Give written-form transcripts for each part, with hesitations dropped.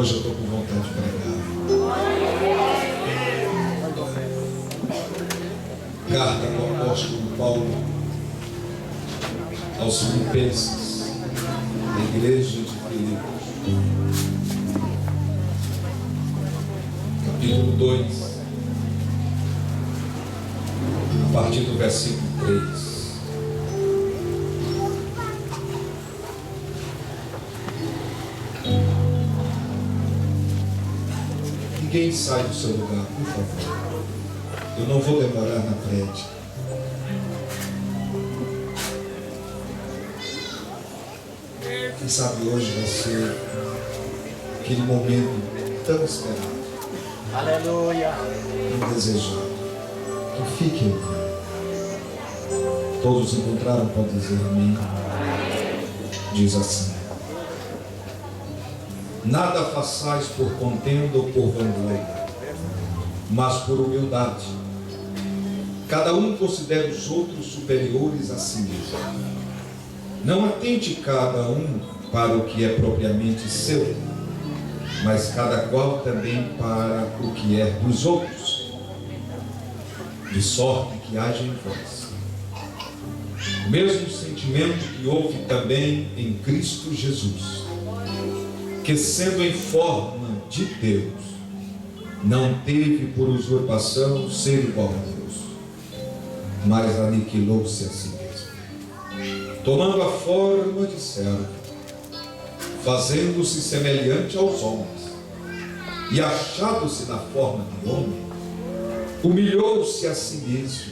Hoje eu estou com vontade de pregar. Carta do apóstolo Paulo aos Filipenses, da igreja de Filipos, capítulo 2, a partir do versículo 3. Ninguém sai do seu lugar, por favor. Eu não vou demorar na prédia. Quem sabe hoje vai ser aquele momento tão esperado. Aleluia. Tão desejado. Então fiquem. Todos encontraram, pode dizer amém. Diz assim: nada façais por contenda ou por vanglória, mas por humildade. Cada um considere os outros superiores a si mesmo. Não atente cada um para o que é propriamente seu, mas cada qual também para o que é dos outros, de sorte que haja em vós o mesmo sentimento que houve também em Cristo Jesus, que sendo em forma de Deus, não teve por usurpação ser igual a Deus, mas aniquilou-se a si mesmo, tomando a forma de servo, fazendo-se semelhante aos homens, e achado-se na forma de homem, humilhou-se a si mesmo,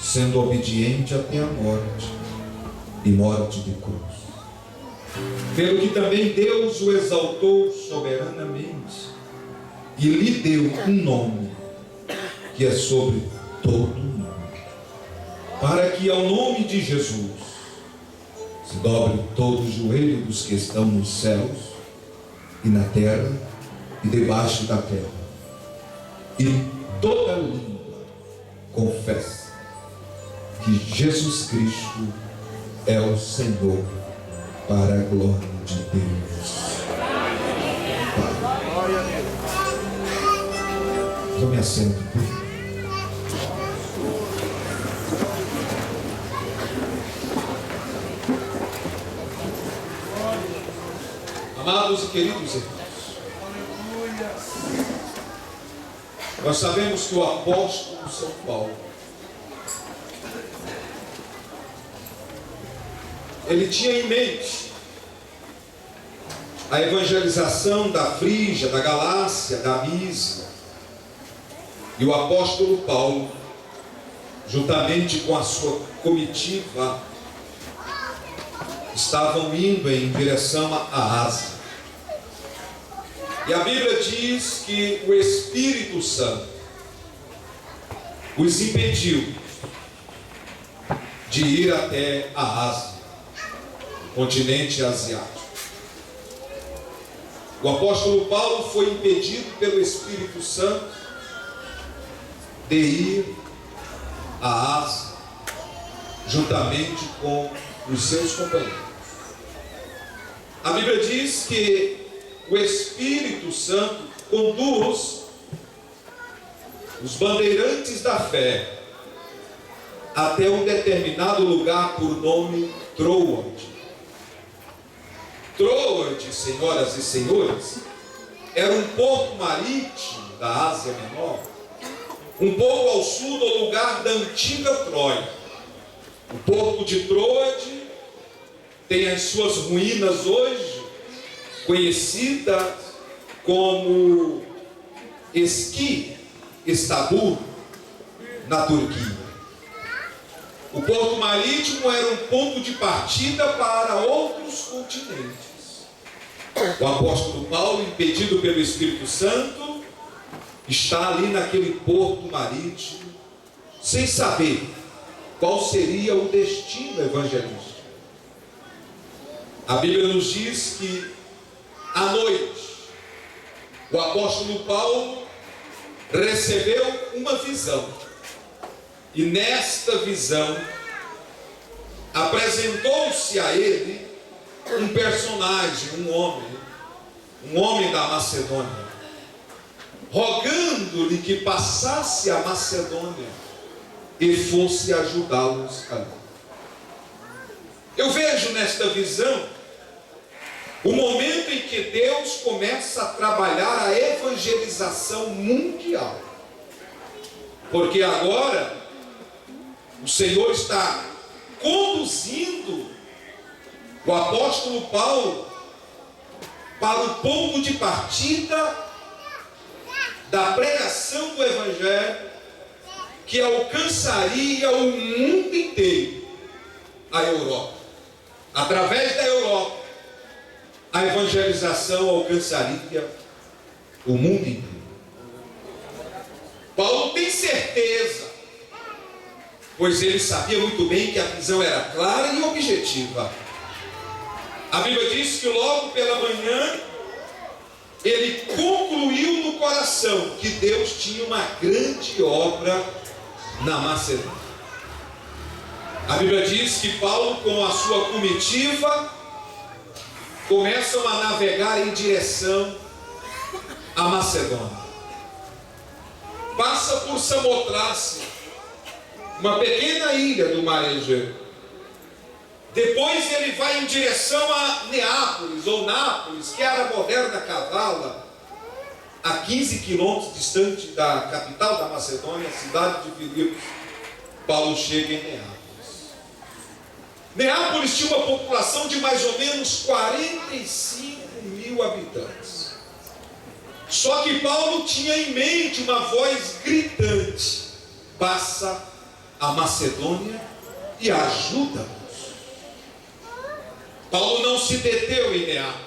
sendo obediente até a morte, e morte de cruz. Pelo que também Deus o exaltou soberanamente e lhe deu um nome que é sobre todo nome, para que ao nome de Jesus se dobre todo o joelho dos que estão nos céus e na terra e debaixo da terra, e toda língua confesse que Jesus Cristo é o Senhor, para a glória de Deus Pai. Tome assento, por favor. Amados e queridos irmãos, nós sabemos que o apóstolo São Paulo, ele tinha em mente a evangelização da Frígia, da Galácia, da Mísia. E o apóstolo Paulo, juntamente com a sua comitiva, estavam indo em direção à Ásia. E a Bíblia diz que o Espírito Santo os impediu de ir até a Ásia, continente asiático. O apóstolo Paulo foi impedido pelo Espírito Santo de ir à Ásia, juntamente com os seus companheiros. A Bíblia diz que o Espírito Santo conduz os bandeirantes da fé até um determinado lugar por nome Troade. Troade, senhoras e senhores, era um porto marítimo da Ásia Menor, um pouco ao sul do lugar da antiga Troia. O porto de Troade tem as suas ruínas hoje, conhecidas como Istambul, na Turquia. O porto marítimo era um ponto de partida para outros continentes. O apóstolo Paulo, impedido pelo Espírito Santo, está ali naquele porto marítimo, sem saber qual seria o destino evangelístico. A Bíblia nos diz que à noite o apóstolo Paulo recebeu uma visão, e nesta visão apresentou-se a ele um personagem, um homem, um homem da Macedônia, rogando-lhe que passasse a Macedônia e fosse ajudá-los ali. Eu vejo nesta visão o momento em que Deus começa a trabalhar a evangelização mundial. Porque agora o Senhor está conduzindo o apóstolo Paulo para o ponto de partida da pregação do Evangelho, que alcançaria o mundo inteiro, a Europa. Através da Europa, a evangelização alcançaria o mundo inteiro. Paulo tem certeza, pois ele sabia muito bem que a visão era clara e objetiva. A Bíblia diz que logo pela manhã, ele concluiu no coração que Deus tinha uma grande obra na Macedônia. A Bíblia diz que Paulo, com a sua comitiva, começam a navegar em direção à Macedônia. Passa por Samotrace, uma pequena ilha do mar Egeu. Depois ele vai em direção a Neápolis, ou Nápoles, que era a moderna Cavala, a 15 quilômetros distante da capital da Macedônia, a cidade de Filipos. Paulo chega em Neápolis. Neápolis tinha uma população de mais ou menos 45 mil habitantes. Só que Paulo tinha em mente uma voz gritante: passa a Macedônia e ajuda-nos. Paulo não se deteu em Neápolis.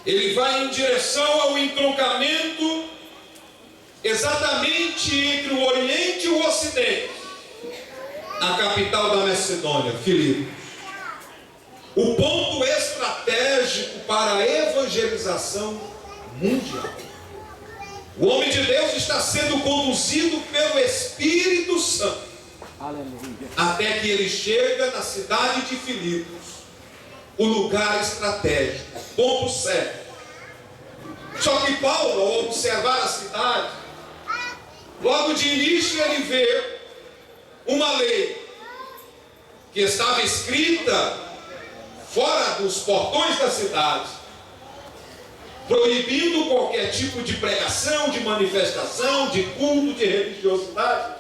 Ele vai em direção ao entroncamento exatamente entre o Oriente e o Ocidente, a capital da Macedônia, Filipos. O ponto estratégico para a evangelização mundial. O homem de Deus está sendo conduzido pelo Espírito Santo. Aleluia. Até que ele chega na cidade de Filipos, o lugar estratégico, ponto certo. Só que Paulo, ao observar a cidade, logo de início ele vê uma lei que estava escrita fora dos portões da cidade, proibindo qualquer tipo de pregação, de manifestação, de culto, de religiosidade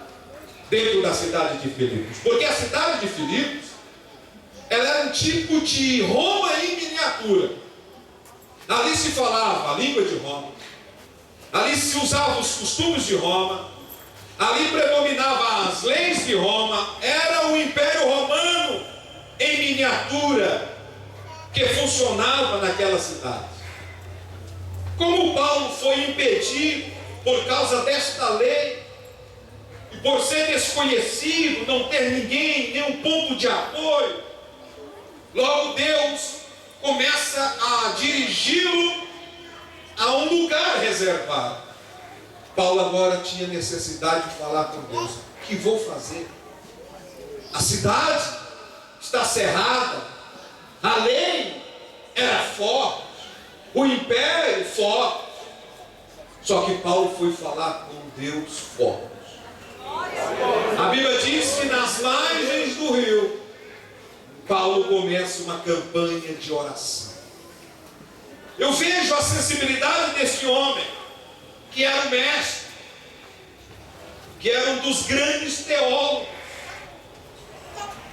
dentro da cidade de Filipos. Porque a cidade de Filipos, ela era um tipo de Roma em miniatura. Ali se falava a língua de Roma, ali se usavam os costumes de Roma, ali predominavam as leis de Roma. Era o Império Romano em miniatura que funcionava naquela cidade. Como Paulo foi impedido por causa desta lei, e por ser desconhecido, não ter ninguém, nenhum ponto de apoio, logo Deus começa a dirigi-lo a um lugar reservado. Paulo agora tinha necessidade de falar com Deus. O que vou fazer? A cidade está cerrada, a lei era forte, o império forte. Só que Paulo foi falar com Deus forte. A Bíblia diz que nas margens do rio, Paulo começa uma campanha de oração. Eu vejo a sensibilidade desse homem, que era o mestre, que era um dos grandes teólogos,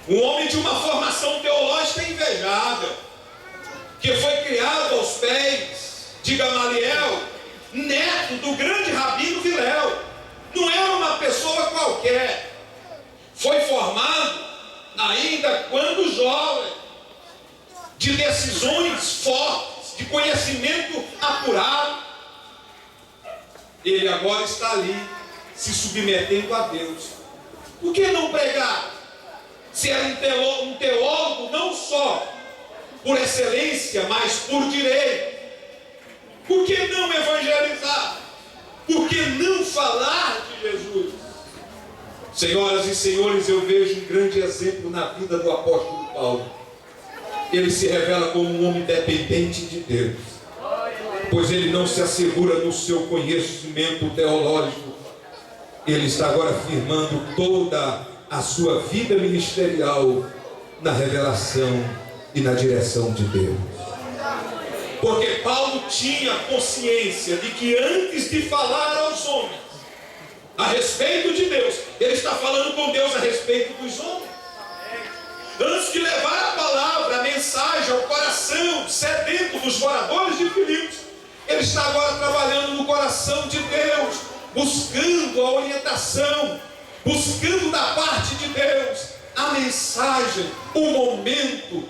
um homem de uma formação teológica invejável, que foi criado aos pés de Gamaliel, neto do grande rabino Viléu. Não era uma pessoa qualquer. Foi formado ainda quando jovem, de decisões fortes, de conhecimento apurado. Ele agora está ali, se submetendo a Deus. Por que não pregar? Se era um teólogo não só por excelência, mas por direito. Por que não evangelizar? Por que não falar de Jesus? Senhoras e senhores, eu vejo um grande exemplo na vida do apóstolo Paulo. Ele se revela como um homem dependente de Deus. pois ele não se assegura no seu conhecimento teológico. Ele está agora firmando toda a sua vida ministerial na revelação e na direção de Deus. Porque Paulo tinha consciência de que antes de falar aos homens a respeito de Deus, ele está falando com Deus a respeito dos homens. Antes de levar a palavra, a mensagem ao coração sedento dos moradores de Filipos, ele está agora trabalhando no coração de Deus, buscando a orientação, buscando da parte de Deus a mensagem, o momento,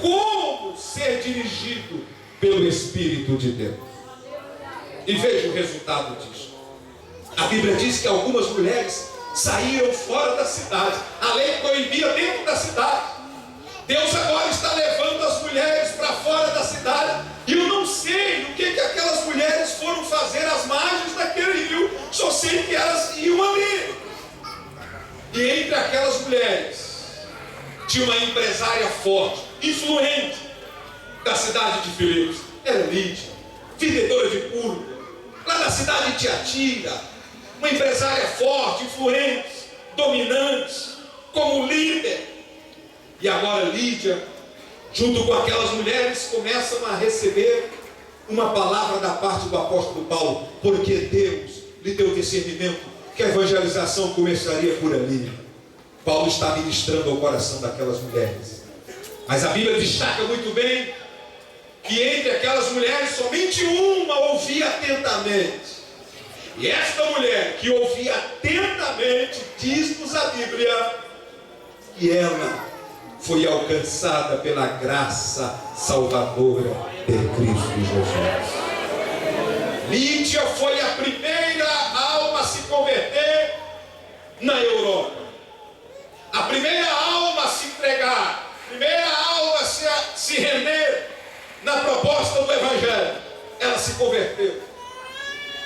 como ser dirigido pelo Espírito de Deus. E veja o resultado disso. A Bíblia diz que algumas mulheres saíram fora da cidade. A lei proibia dentro da cidade. Deus agora está levando as mulheres para fora da cidade. E eu não sei o que aquelas mulheres foram fazer às margens daquele rio. Só sei que elas iam ali. E entre aquelas mulheres tinha uma empresária forte, influente da cidade de Filipos. Era Lídia, vendedora de púrpura, lá da cidade de Tiatira. Uma empresária forte, influente, dominante, como líder. E agora Lídia, junto com aquelas mulheres, começam a receber uma palavra da parte do apóstolo Paulo, porque Deus lhe deu discernimento que a evangelização começaria por ali. Paulo está ministrando ao coração daquelas mulheres. Mas a Bíblia destaca muito bem que entre aquelas mulheres somente uma ouvia atentamente. E esta mulher que ouvia atentamente, diz-nos a Bíblia, que ela foi alcançada pela graça salvadora de Cristo Jesus. Lídia foi a primeira alma a se converter na Europa. A primeira alma a se entregar, a primeira alma a se render na proposta do Evangelho. Ela se converteu.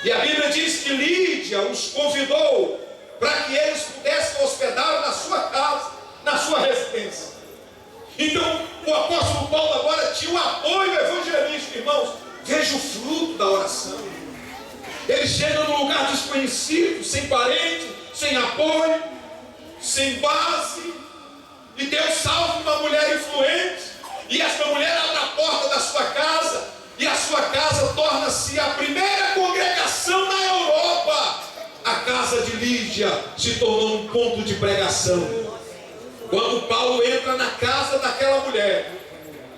E a Bíblia diz que Lídia os convidou para que eles pudessem hospedá-la na sua casa, na sua residência. Então o apóstolo Paulo agora tinha o apoio evangelístico, irmãos. Veja o fruto da oração. Ele chega num lugar desconhecido, sem parente, sem apoio, sem base, e Deus salva uma mulher influente, e esta mulher abre a porta da sua casa, e a sua casa torna-se a primeira congregação na Europa. A casa de Lídia se tornou um ponto de pregação. Quando Paulo entra na casa daquela mulher,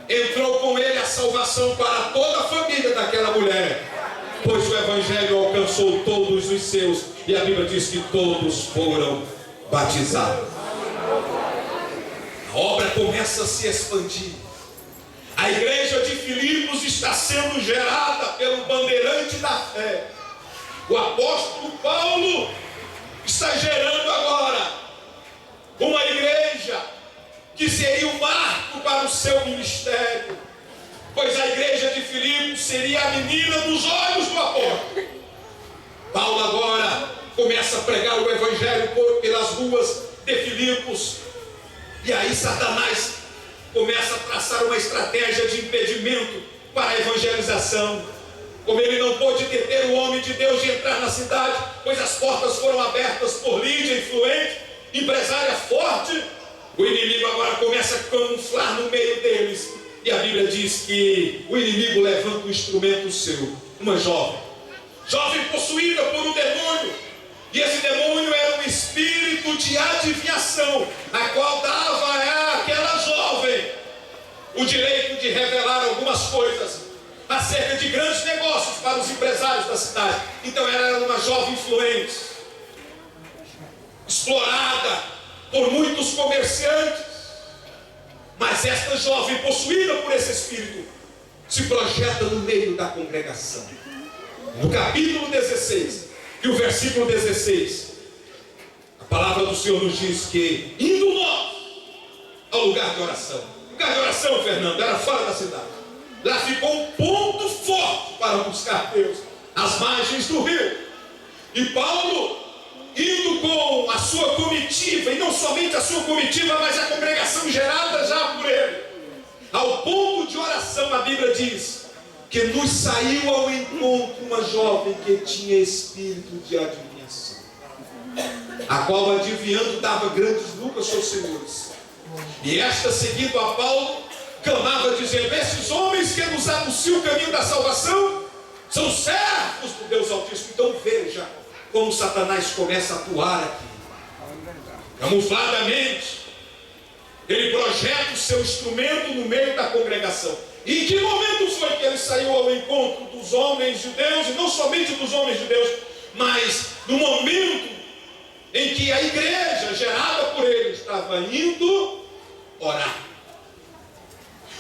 entrou com ele a salvação para toda a família daquela mulher, pois o Evangelho alcançou todos os seus, e a Bíblia diz que todos foram batizados. A obra começa a se expandir. A igreja de Filipos está sendo gerada pelo bandeirante da fé. O apóstolo Paulo está gerando agora uma igreja que seria um marco para o seu ministério, pois a igreja de Filipos seria a menina dos olhos do apóstolo. Paulo agora começa a pregar o evangelho pelas ruas de Filipos, e aí Satanás começa a traçar uma estratégia de impedimento para a evangelização. Como ele não pôde deter o homem de Deus de entrar na cidade, pois as portas foram abertas por Lídia, influente, empresária forte, o inimigo agora começa a camuflar no meio deles. E a Bíblia diz que o inimigo levanta um instrumento seu, uma jovem possuída por um demônio. E esse demônio era um espírito de adivinhação, a qual dava àquela jovem o direito de revelar algumas coisas acerca de grandes negócios para os empresários da cidade. Então ela era uma jovem influente, explorada por muitos comerciantes. Mas esta jovem, possuída por esse espírito, se projeta no meio da congregação. No capítulo 16 e o versículo 16, a palavra do Senhor nos diz que, indo nós ao lugar de oração. O lugar de oração, Fernando, era fora da cidade. Lá ficou um ponto forte para buscar Deus, às margens do rio. E Paulo, indo com a sua comitiva, e não somente a sua comitiva, mas a congregação gerada já por ele, ao ponto de oração, a Bíblia diz que nos saiu ao encontro uma jovem que tinha espírito de adivinhação, a qual, adivinhando, dava grandes lucros aos seus senhores. E esta, seguindo a Paulo, clamava dizendo: esses homens que nos anunciam o caminho da salvação são servos do Deus Altíssimo. Então veja como Satanás começa a atuar aqui. Camufladamente, ele projeta o seu instrumento no meio da congregação. E em que momento foi que ele saiu ao encontro dos homens de Deus, e não somente dos homens de Deus, mas no momento em que a igreja gerada por ele estava indo orar?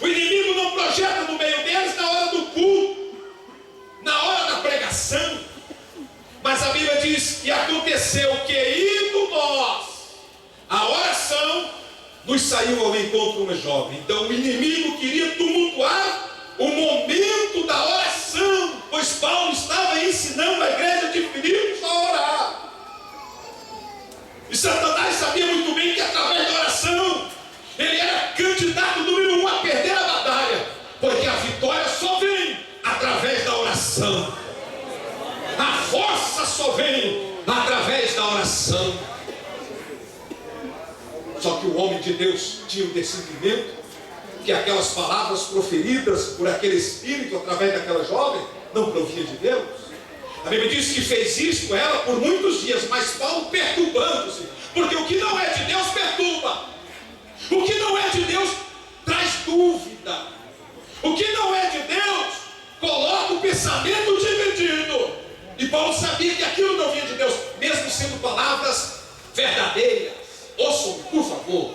O inimigo não projeta no meio deles na hora do culto, na hora da pregação, mas a Bíblia diz que aconteceu que, indo nós a oração, nos saiu ao encontro uma jovem. Então o inimigo queria tumultuar o momento da oração, pois Paulo estava ensinando a igreja de Filipos a orar. E Satanás sabia muito bem que através da oração ele era candidato número 1 a perder a batalha, porque a vitória só vem através da oração. A força só vem através da oração. Só que o homem de Deus tinha o discernimento que aquelas palavras proferidas por aquele espírito através daquela jovem não provinha de Deus. A Bíblia diz que fez isso com ela por muitos dias, mas Paulo perturbando-se, porque o que não é de Deus perturba, o que não é de Deus traz dúvida, o que não é de Deus coloca o pensamento dividido. E Paulo sabia que aquilo não vinha de Deus, mesmo sendo palavras verdadeiras. Ouçam, por favor.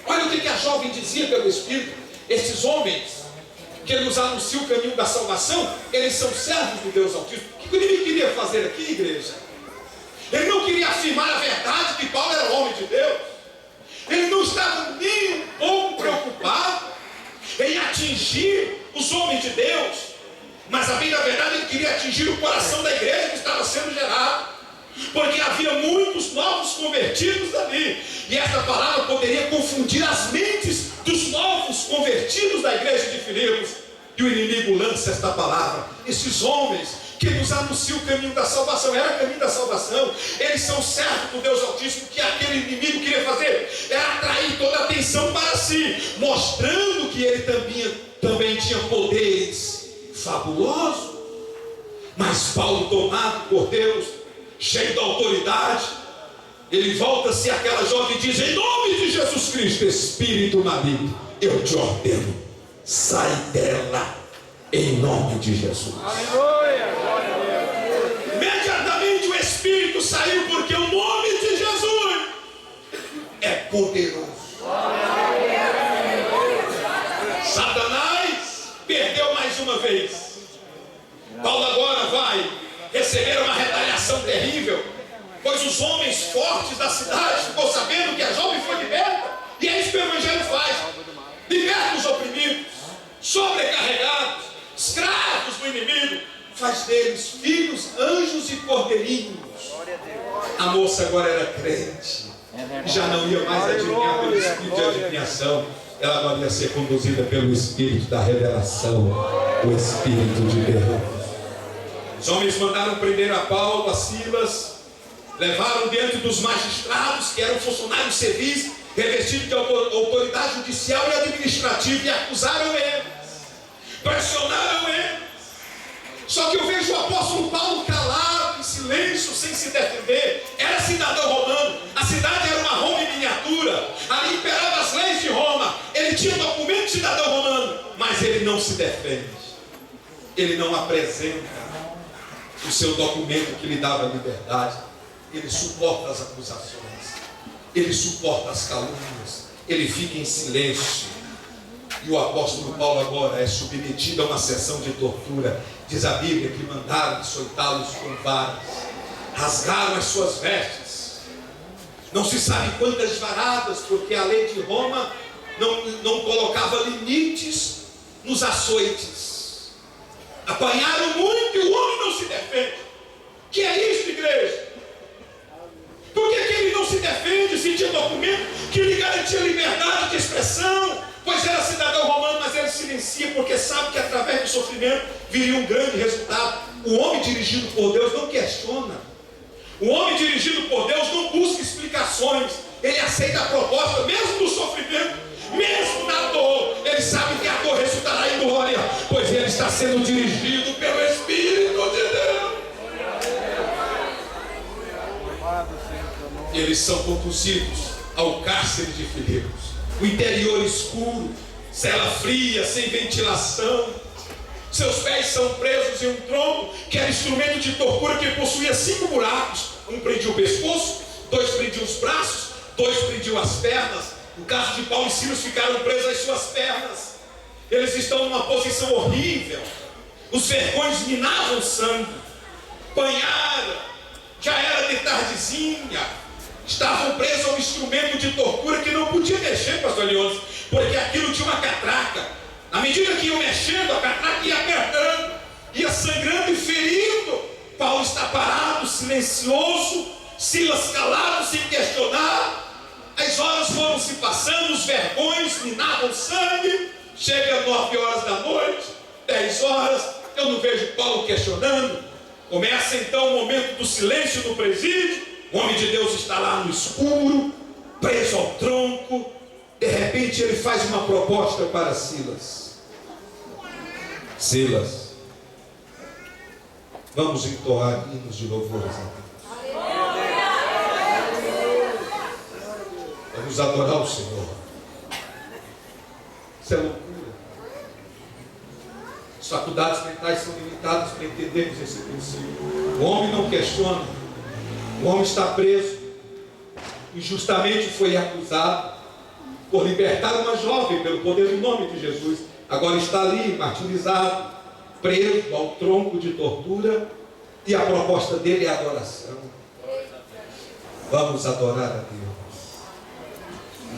Olha o que a jovem dizia pelo Espírito: esses homens que nos anunciam o caminho da salvação, eles são servos do Deus Altíssimo. O que ele queria fazer aqui, igreja? Ele não queria afirmar a verdade que Paulo era homem de Deus. Ele não estava nem um pouco preocupado em atingir os homens de Deus, mas a bem da verdade ele queria atingir o coração da igreja que estava sendo gerado, porque havia muitos novos convertidos ali, e essa palavra poderia confundir as mentes dos novos convertidos da igreja de Filipos. E o inimigo lança esta palavra: esses homens que nos anunciam o caminho da salvação. Era o caminho da salvação, eles são servos do Deus Altíssimo. Que aquele inimigo queria fazer era atrair toda a atenção para si, mostrando que ele também tinha poderes fabulosos. Mas Paulo, tomado por Deus, cheio da autoridade, ele volta-se àquela jovem e diz: em nome de Jesus Cristo, espírito maligno, eu te ordeno, sai dela, em nome de Jesus. Aleluia! Imediatamente o espírito saiu, porque o nome de Jesus é poderoso. Satanás perdeu mais uma vez. Paulo agora vai receber uma retaliação terrível, pois os homens fortes da cidade ficou sabendo que a jovem foi liberta. E é isso que o Evangelho faz: liberta os oprimidos, sobrecarregados, escravos do inimigo, faz deles filhos, anjos e cordeirinhos. A moça agora era crente, já não ia mais adivinhar pelo espírito de adivinhação, ela agora ia ser conduzida pelo espírito da revelação, o espírito de Deus. Os homens mandaram prender a Paulo, a Silas, levaram diante dos magistrados, que eram funcionários civis, revestidos de autoridade judicial e administrativa, e acusaram eles, pressionaram eles. Só que eu vejo o apóstolo Paulo calado, em silêncio, sem se defender. Era cidadão romano, a cidade era uma Roma em miniatura, ali imperavam as leis de Roma, ele tinha documento de cidadão romano, mas ele não se defende, ele não apresenta o seu documento que lhe dava liberdade. Ele suporta as acusações, ele suporta as calúnias, ele fica em silêncio. E o apóstolo Paulo agora é submetido a uma sessão de tortura. Diz a Bíblia que mandaram açoitá-los com varas, rasgaram as suas vestes, não se sabe quantas varadas, porque a lei de Roma não colocava limites nos açoites. Apanharam muito e o homem não se defende. Que é isso, igreja? Por que ele não se defende se tinha documento que lhe garantia liberdade de expressão? Pois era cidadão romano, mas ele se silencia porque sabe que através do sofrimento viria um grande resultado. O homem dirigido por Deus não questiona. O homem dirigido por Deus não busca explicações. Ele aceita a proposta, mesmo no sofrimento, mesmo na dor. Ele sabe que a dor resultará em glória, pois ele está sendo dirigido pelo Espírito de Deus. Eles são conduzidos ao cárcere de Filipos. O interior escuro, cela fria, sem ventilação. Seus pés são presos em um tronco, que era instrumento de tortura, que possuía 5 buracos. Um prendia o pescoço, 2 prendiam os braços, 2 prendiam as pernas. No caso de Paulo e Silas, ficaram presos às suas pernas. Eles estão numa posição horrível. Os vergões minavam sangue. Banharam. Já era de tardezinha. Estavam presos a um instrumento de tortura que não podia mexer, pastor Leôncio, porque aquilo tinha uma catraca. À medida que iam mexendo, a catraca ia apertando, ia sangrando e ferindo. Paulo está parado, silencioso, Silas calado, sem questionar. As horas foram se passando, os vergões minavam sangue. Chega 9 horas da noite, 10 horas, eu não vejo Paulo questionando. Começa então o momento do silêncio no presídio. O homem de Deus está lá no escuro, preso ao tronco. De repente ele faz uma proposta para Silas. Silas, vamos entoar hinos de louvores a Deus. Vamos adorar o Senhor. Isso é loucura. As faculdades mentais são limitadas para entendermos esse princípio. O homem não questiona. O homem está preso, injustamente foi acusado por libertar uma jovem pelo poder do nome de Jesus. Agora está ali, martirizado, preso ao tronco de tortura, e a proposta dele é adoração. Vamos adorar a Deus.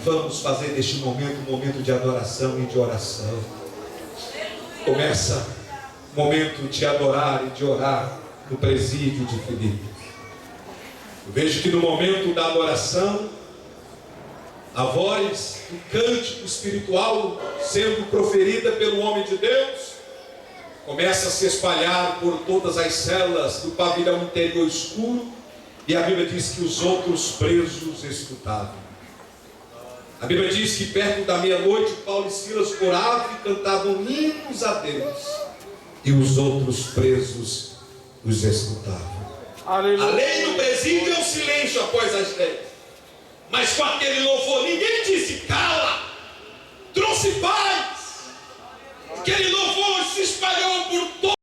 Vamos fazer deste momento um momento de adoração e de oração. Começa o momento de adorar e de orar no presídio de Filipos. Eu vejo que no momento da adoração, a voz do cântico espiritual sendo proferida pelo homem de Deus, começa a se espalhar por todas as celas do pavilhão interior escuro, e a Bíblia diz que os outros presos escutavam. A Bíblia diz que perto da meia-noite, Paulo e Silas oravam e cantavam hinos a Deus, e os outros presos os escutavam. Aleluia. A lei no presídio é o silêncio após as 10. Mas com aquele louvor, ninguém disse cala, trouxe paz. Aquele louvor se espalhou por todo